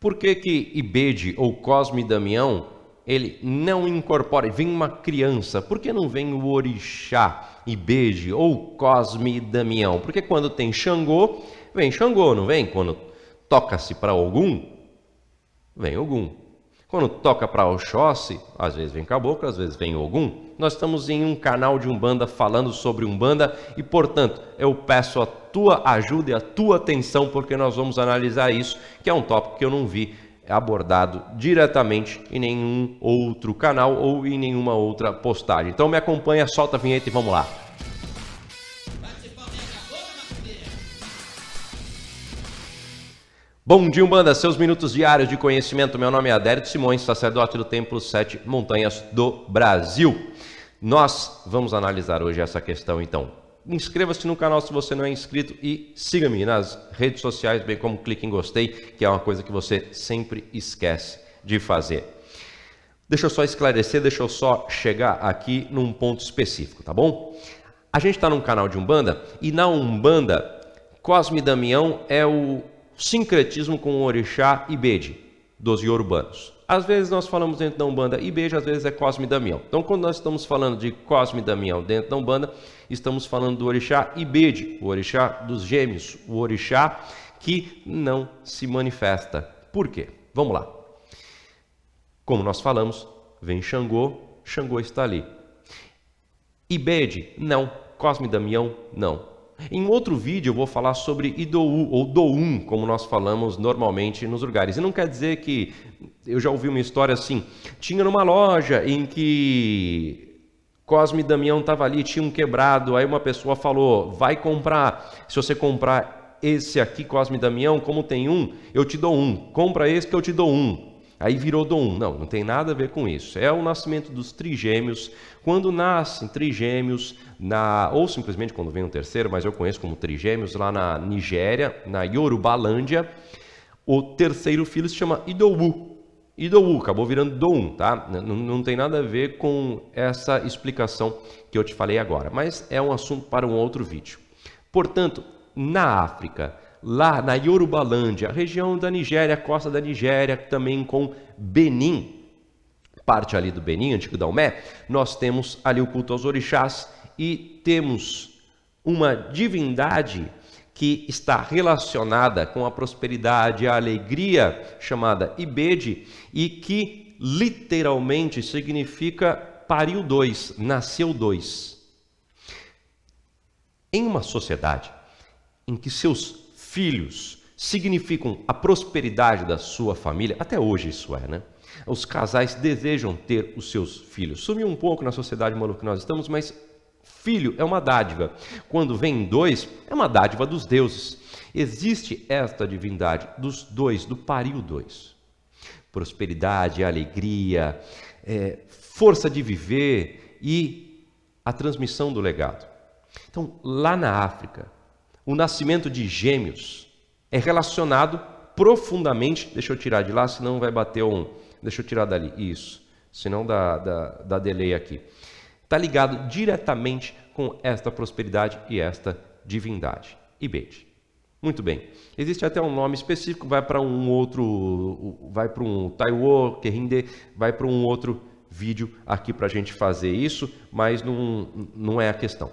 Por que que Ibede ou Cosme e Damião, ele não incorpora, vem uma criança, por que não vem o orixá Ibede ou Cosme e Damião? Porque quando tem Xangô, vem Xangô, não vem? Quando toca-se para Ogum, vem Ogum. Quando toca para Oxóssi, às vezes vem Caboclo, às vezes vem Ogum. Nós estamos em um canal de Umbanda falando sobre Umbanda e, portanto, eu peço a tua ajuda e a tua atenção porque nós vamos analisar isso, que é um tópico que eu não vi abordado diretamente em nenhum outro canal ou em nenhuma outra postagem. Então me acompanha, solta a vinheta e vamos lá. Bom dia, Umbanda, seus minutos diários de conhecimento. Meu nome é Adérito Simões, sacerdote do Templo Sete Montanhas do Brasil. Nós vamos analisar hoje essa questão, então. Inscreva-se no canal se você não é inscrito e siga-me nas redes sociais, bem como clique em gostei, que é uma coisa que você sempre esquece de fazer. Deixa eu só esclarecer, deixa eu só chegar aqui num ponto específico, tá bom? A gente está num canal de Umbanda e na Umbanda, Cosme e Damião é o sincretismo com o orixá Ibede, dos iorubanos. Às vezes nós falamos dentro da Umbanda Ibede, às vezes é Cosme e Damião. Então quando nós estamos falando de Cosme e Damião dentro da Umbanda, estamos falando do orixá Ibede, o orixá dos gêmeos, o orixá que não se manifesta. Por quê? Vamos lá. Como nós falamos, vem Xangô, Xangô está ali. Ibede, não. Cosme e Damião, não. Em outro vídeo eu vou falar sobre Idoú ou Doum, como nós falamos normalmente nos lugares. E não quer dizer que eu já ouvi uma história assim, tinha numa loja em que Cosme e Damião estavam ali, tinha um quebrado, aí uma pessoa falou, vai comprar, se você comprar esse aqui, Cosme e Damião, como tem um, eu te dou um, compra esse que eu te dou um. Aí virou Dom. Não tem nada a ver com isso. É o nascimento dos trigêmeos. Quando nascem trigêmeos, ou simplesmente quando vem um terceiro, mas eu conheço como trigêmeos, lá na Nigéria, na Yorubalândia, o terceiro filho se chama Idowu. Idowu, acabou virando Dom, tá? Não tem nada a ver com essa explicação que eu te falei agora, mas é um assunto para um outro vídeo. Portanto, na África, lá na Yorubalândia, região da Nigéria, costa da Nigéria, também com Benin, parte ali do Benin, antigo Daomé, nós temos ali o culto aos orixás e temos uma divindade que está relacionada com a prosperidade e a alegria, chamada Ibede, e que literalmente significa pariu dois, nasceu dois. Em uma sociedade em que seus filhos significam a prosperidade da sua família, até hoje isso é, né? Os casais desejam ter os seus filhos. Sumiu um pouco na sociedade maluca que nós estamos, mas filho é uma dádiva. Quando vem dois, é uma dádiva dos deuses. Existe esta divindade dos dois, do pariu dois. Prosperidade, alegria, força de viver e a transmissão do legado. Então, lá na África, o nascimento de gêmeos é relacionado profundamente, deixa eu tirar de lá, senão vai bater deixa eu tirar dali, isso, senão dá delay aqui. Está ligado diretamente com esta prosperidade e esta divindade, Ibede. Muito bem, existe até um nome específico, vai para um outro, vai para um Taiwo, Kehinde, vai para um outro vídeo aqui para a gente fazer isso, mas não é a questão.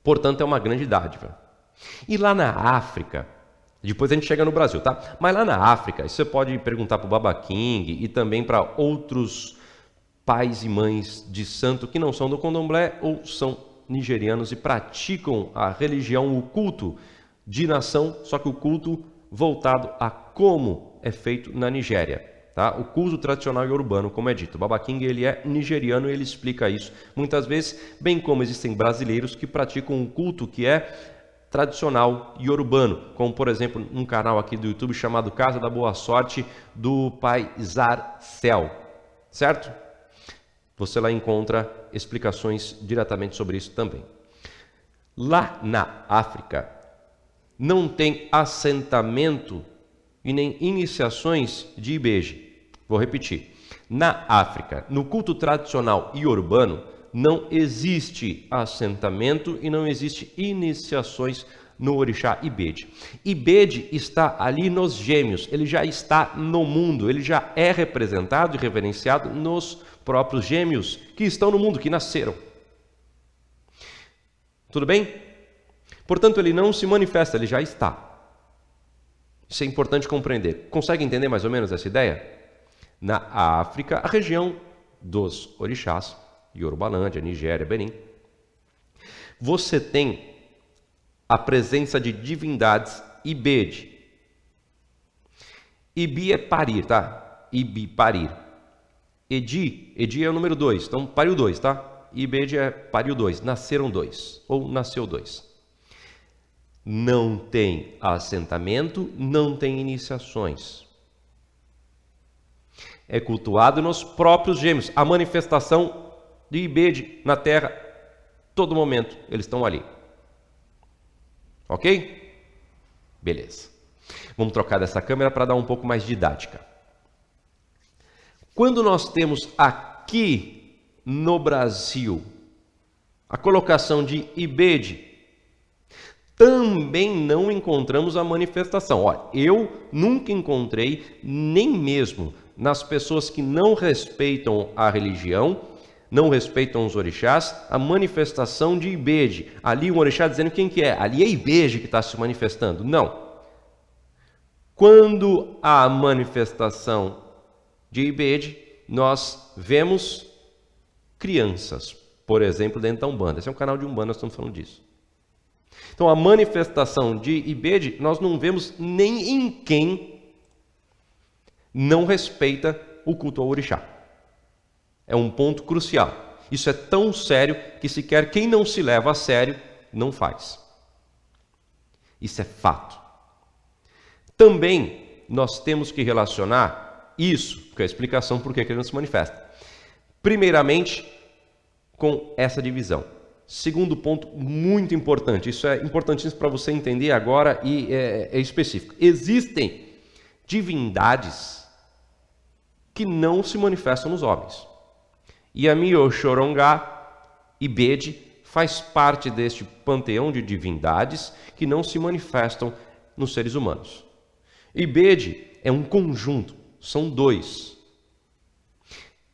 Portanto, é uma grande dádiva. E lá na África, depois a gente chega no Brasil, tá? Mas lá na África, você pode perguntar para o Baba King e também para outros pais e mães de santo que não são do Candomblé ou são nigerianos e praticam a religião, o culto de nação, só que o culto voltado a como é feito na Nigéria, tá? O culto tradicional e urbano, como é dito. O Baba King, ele é nigeriano e ele explica isso muitas vezes, bem como existem brasileiros que praticam um culto que é tradicional e urbano, como por exemplo um canal aqui do YouTube chamado Casa da Boa Sorte, do pai Zarcel, certo? Você lá encontra explicações diretamente sobre isso também. Lá na África não tem assentamento e nem iniciações de Ibede. Vou repetir. Na África, no culto tradicional e urbano, não existe assentamento e não existe iniciações no orixá Ibede. Ibede está ali nos gêmeos, ele já está no mundo, ele já é representado e reverenciado nos próprios gêmeos que estão no mundo, que nasceram. Tudo bem? Portanto, ele não se manifesta, ele já está. Isso é importante compreender. Consegue entender mais ou menos essa ideia? Na África, a região dos orixás, Yorubalândia, Nigéria, Benin, você tem a presença de divindades Ibede. Ibi é parir, tá? Ibi, parir. Edi é o número 2, então pariu 2, tá? Ibede é pariu 2, nasceram 2, ou nasceu 2. Não tem assentamento, não tem iniciações. É cultuado nos próprios gêmeos. A manifestação de Ibede na terra, todo momento, eles estão ali. Ok? Beleza. Vamos trocar dessa câmera para dar um pouco mais didática. Quando nós temos aqui no Brasil a colocação de Ibede, também não encontramos a manifestação. Olha, eu nunca encontrei, nem mesmo nas pessoas que não respeitam a religião, não respeitam os orixás, a manifestação de Ibede. Ali um orixá dizendo quem que é. Ali é Ibede que está se manifestando. Não. Quando há manifestação de Ibede, nós vemos crianças, por exemplo, dentro da Umbanda. Esse é um canal de Umbanda, nós estamos falando disso. Então, a manifestação de Ibede, nós não vemos nem em quem não respeita o culto ao orixá. É um ponto crucial. Isso é tão sério que sequer quem não se leva a sério não faz. Isso é fato. Também nós temos que relacionar isso, que é a explicação por que ele não se manifesta. Primeiramente, com essa divisão. Segundo ponto muito importante, isso é importantíssimo para você entender agora e é específico. Existem divindades que não se manifestam nos homens. Yami Oxorongá, Ibede, faz parte deste panteão de divindades que não se manifestam nos seres humanos. Ibede é um conjunto, são dois.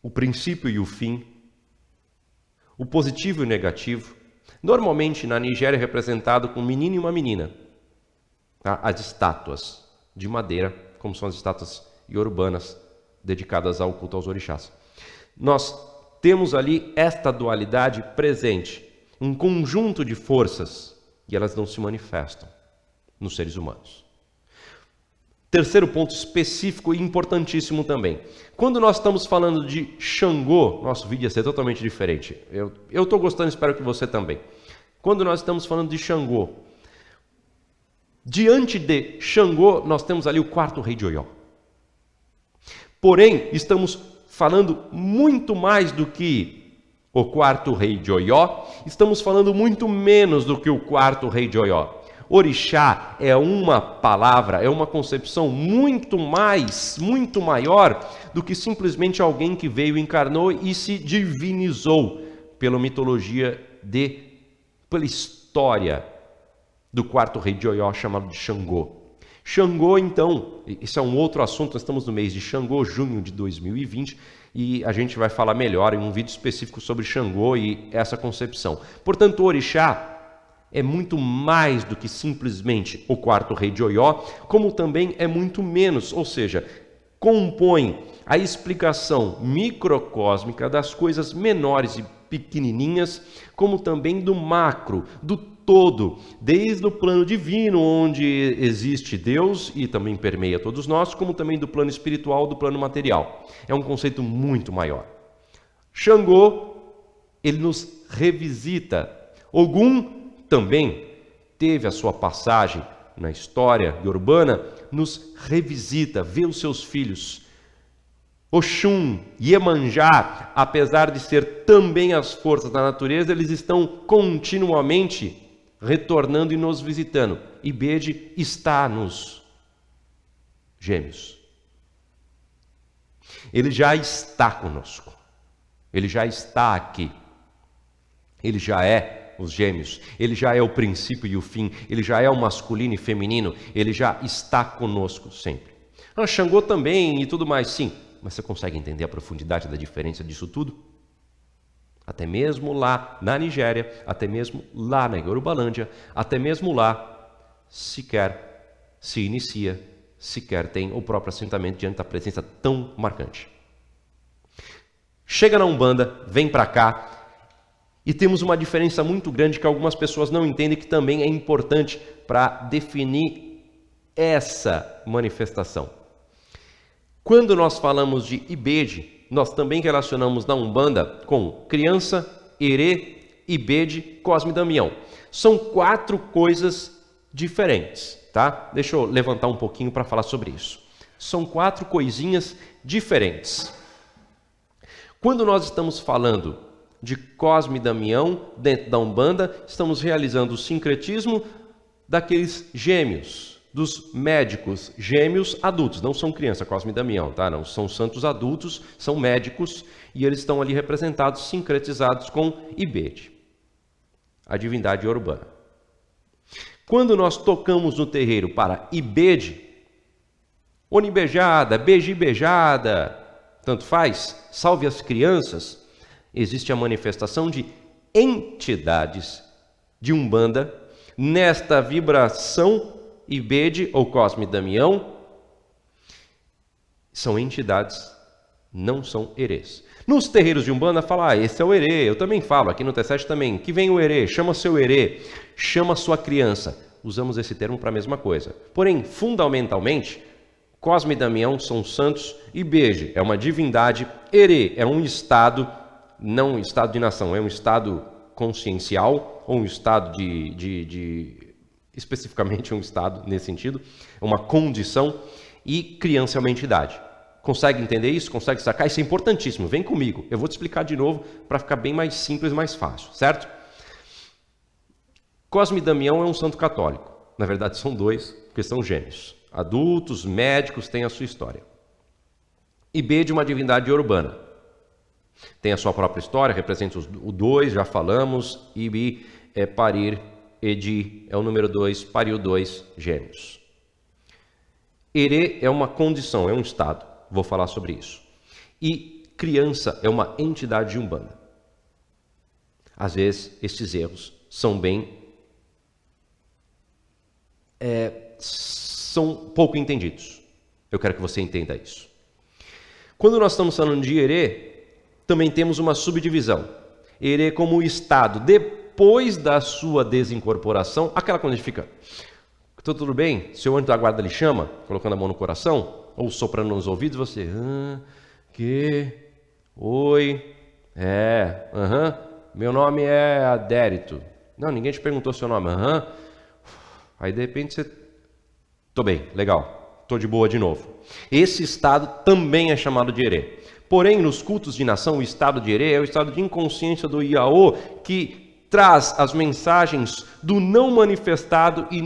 O princípio e o fim, o positivo e o negativo. Normalmente na Nigéria é representado com um menino e uma menina. As estátuas de madeira, como são as estátuas iorubanas dedicadas ao culto aos orixás. Nós temos ali esta dualidade presente, um conjunto de forças, e elas não se manifestam nos seres humanos. Terceiro ponto específico e importantíssimo também. Quando nós estamos falando de Xangô, nosso vídeo ia ser totalmente diferente. Eu estou gostando, espero que você também. Quando nós estamos falando de Xangô, diante de Xangô, nós temos ali o quarto rei de Oió. Porém, estamos falando muito mais do que o quarto rei de Oió, estamos falando muito menos do que o quarto rei de Oió. Orixá é uma palavra, é uma concepção muito maior do que simplesmente alguém que veio, encarnou e se divinizou pela mitologia pela história do quarto rei de Oió chamado de Xangô. Xangô, então, isso é um outro assunto, nós estamos no mês de Xangô, junho de 2020, e a gente vai falar melhor em um vídeo específico sobre Xangô e essa concepção. Portanto, o orixá é muito mais do que simplesmente o quarto rei de Oió, como também é muito menos, ou seja, compõe a explicação microcósmica das coisas menores e pequenininhas, como também do macro, do todo, desde o plano divino, onde existe Deus e também permeia todos nós, como também do plano espiritual, do plano material. É um conceito muito maior. Xangô, ele nos revisita. Ogum também teve a sua passagem na história urbana, nos revisita, vê os seus filhos. Oxum, Iemanjá, apesar de ser também as forças da natureza, eles estão continuamente retornando e nos visitando. Ibede está nos gêmeos. Ele já está conosco. Ele já está aqui. Ele já é os gêmeos, ele já é o princípio e o fim, ele já é o masculino e feminino, ele já está conosco sempre. Xangô também e tudo mais, sim, mas você consegue entender a profundidade da diferença disso tudo? Até mesmo lá na Nigéria, até mesmo lá na Yorubalândia, até mesmo lá, sequer se inicia, sequer tem o próprio assentamento diante da presença tão marcante. Chega na Umbanda, vem para cá, e temos uma diferença muito grande que algumas pessoas não entendem, que também é importante para definir essa manifestação. Quando nós falamos de Ibeji, nós também relacionamos na Umbanda com criança, Erê, Ibeji, Cosme e Damião. São 4 coisas diferentes, tá? Deixa eu levantar um pouquinho para falar sobre isso. São 4 coisinhas diferentes. Quando nós estamos falando de Cosme e Damião dentro da Umbanda, estamos realizando o sincretismo daqueles gêmeos, dos médicos gêmeos adultos. Não são crianças, Cosme e Damião, tá? Não são santos adultos, são médicos e eles estão ali representados, sincretizados com Ibeji, a divindade urbana. Quando nós tocamos no terreiro para Ibeji, Onibejada, Beji beijada, tanto faz, salve as crianças, existe a manifestação de entidades de Umbanda nesta vibração Ibeji ou Cosme e Damião. São entidades, não são herês. Nos terreiros de Umbanda fala, esse é o herê, eu também falo, aqui no T7 também, que vem o herê, chama seu herê, chama sua criança. Usamos esse termo para a mesma coisa. Porém, fundamentalmente, Cosme e Damião são santos, Ibeji é uma divindade, herê é um estado, não um estado de nação, é um estado consciencial, ou um estado especificamente um estado nesse sentido, uma condição, e criança é uma entidade. Consegue entender isso? Consegue sacar? Isso é importantíssimo. Vem comigo. Eu vou te explicar de novo para ficar bem mais simples, mais fácil, certo? Cosme e Damião é um santo católico. Na verdade, são 2, porque são gêmeos. Adultos, médicos, têm a sua história. Ibeji é uma divindade urbana. Tem a sua própria história, representa o 2, já falamos. Ibi é parir, Edi é o número 2, pariu 2 gêmeos. Herê é uma condição, é um estado. Vou falar sobre isso. E criança é uma entidade de Umbanda. Às vezes, esses erros são são pouco entendidos. Eu quero que você entenda isso. Quando nós estamos falando de Herê, também temos uma subdivisão. Herê como estado, depois da sua desincorporação, aquela quando a gente fica... Tudo bem? Seu anjo da guarda lhe chama, colocando a mão no coração, ou soprando nos ouvidos, você... Oi... Meu nome é Adérito. Não, ninguém te perguntou seu nome. Aí de repente você... Tô bem, legal. Tô de boa de novo. Esse estado também é chamado de Herê. Porém, nos cultos de nação, o estado de Herê é o estado de inconsciência do Iaô, que traz as mensagens do não manifestado e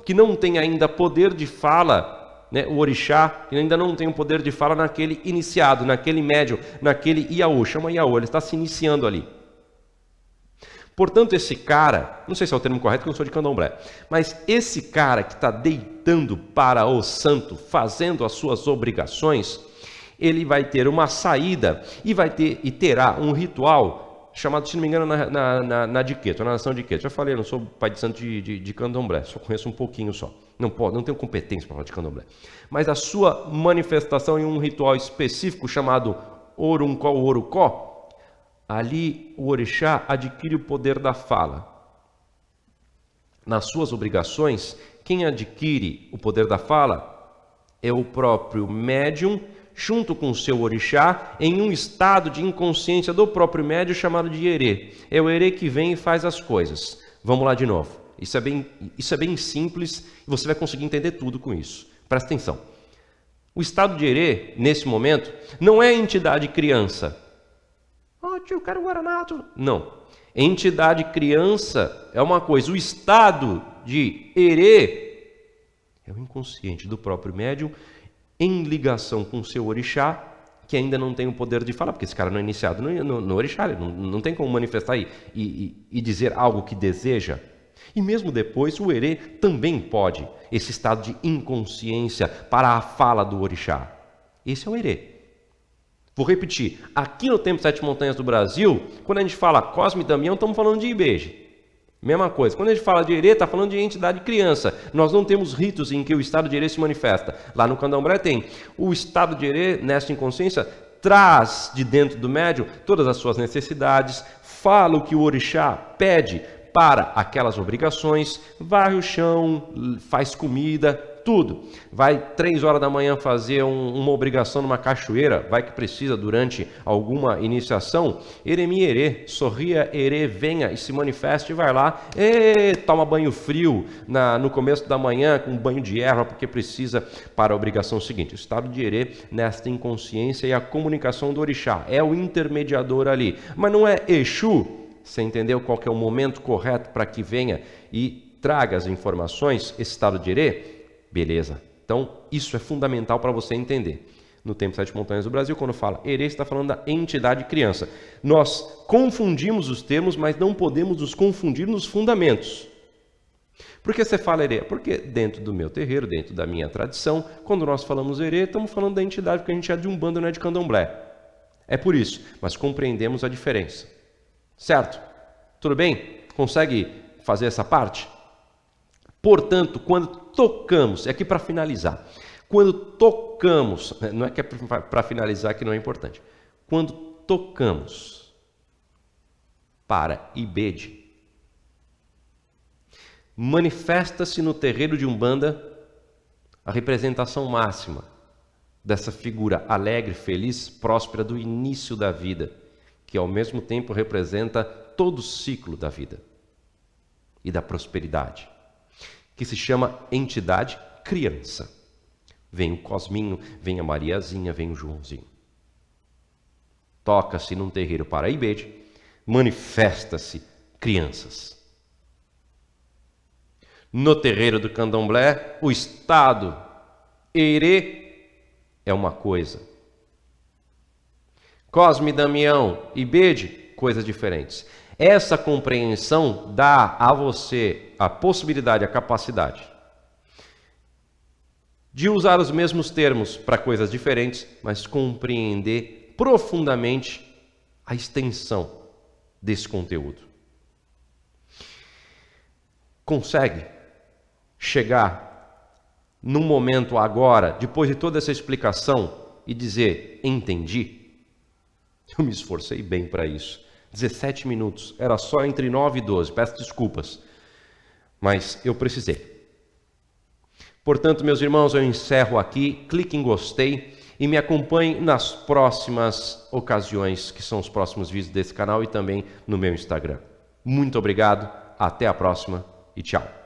que não tem ainda poder de fala, né? O orixá que ainda não tem o poder de fala naquele iniciado, naquele médium, naquele Iaô. Chama Iaô, ele está se iniciando ali. Portanto, esse cara, não sei se é o termo correto, porque eu não sou de candomblé, mas esse cara que está deitando para o santo, fazendo as suas obrigações, ele vai ter uma saída e terá um ritual chamado, se não me engano, na Diqueto, na nação Diqueto. Já falei, eu não sou pai de santo de candomblé, só conheço um pouquinho só. Não tenho competência para falar de candomblé. Mas a sua manifestação em um ritual específico chamado Oruncó ou Orucó, ali o orixá adquire o poder da fala. Nas suas obrigações, quem adquire o poder da fala é o próprio médium, junto com o seu orixá, em um estado de inconsciência do próprio médium chamado de Herê. É o Herê que vem e faz as coisas. Vamos lá de novo. Isso é bem simples e você vai conseguir entender tudo com isso. Presta atenção. O estado de Herê, nesse momento, não é entidade criança. Tio, eu quero guaranato. Não. Entidade criança é uma coisa. O estado de Herê é o inconsciente do próprio médium em ligação com o seu orixá, que ainda não tem o poder de falar, porque esse cara não é iniciado no orixá, ele não tem como manifestar e dizer algo que deseja. E mesmo depois, o erê também pode, esse estado de inconsciência para a fala do orixá. Esse é o erê. Vou repetir, aqui no Templo Sete Montanhas do Brasil, quando a gente fala Cosme e Damião, estamos falando de Ibeje. Mesma coisa. Quando a gente fala de erê, está falando de entidade criança. Nós não temos ritos em que o estado de erê se manifesta. Lá no candomblé tem. O estado de erê, nessa inconsciência, traz de dentro do médium todas as suas necessidades, fala o que o orixá pede para aquelas obrigações, varre o chão, faz comida, tudo. Vai 3 horas da manhã fazer uma obrigação numa cachoeira, vai que precisa durante alguma iniciação, eremi erê, sorria erê, venha e se manifeste e vai lá, toma banho frio no começo da manhã com um banho de erva porque precisa para a obrigação seguinte. O estado de erê nesta inconsciência e a comunicação do orixá é o intermediador ali, mas não é Exu. Você entendeu qual que é o momento correto para que venha e traga as informações, esse estado de erê? Beleza. Então, isso é fundamental para você entender. No Templo Sete Montanhas do Brasil, quando fala erê, está falando da entidade criança. Nós confundimos os termos, mas não podemos nos confundir nos fundamentos. Por que você fala erê? Porque dentro do meu terreiro, dentro da minha tradição, quando nós falamos erê, estamos falando da entidade, porque a gente é de Umbanda, não é de Candomblé. É por isso, mas compreendemos a diferença. Certo? Tudo bem? Consegue fazer essa parte? Portanto, quando tocamos, é aqui para finalizar, quando tocamos, não é que é para finalizar que não é importante, quando tocamos para Ibeje, manifesta-se no terreiro de Umbanda a representação máxima dessa figura alegre, feliz, próspera do início da vida, que ao mesmo tempo representa todo o ciclo da vida e da prosperidade, que se chama entidade criança. Vem o Cosminho, vem a Mariazinha, vem o Joãozinho. Toca-se num terreiro para Ibeje, manifesta-se crianças. No terreiro do Candomblé, o estado erê é uma coisa. Cosme, Damião e Ibeje, coisas diferentes. Essa compreensão dá a você a possibilidade, a capacidade de usar os mesmos termos para coisas diferentes, mas compreender profundamente a extensão desse conteúdo. Consegue chegar num momento agora, depois de toda essa explicação, e dizer, entendi? Eu me esforcei bem para isso. 17 minutos, era só entre 9 e 12, peço desculpas, mas eu precisei. Portanto, meus irmãos, eu encerro aqui, clique em gostei e me acompanhe nas próximas ocasiões, que são os próximos vídeos desse canal e também no meu Instagram. Muito obrigado, até a próxima e tchau.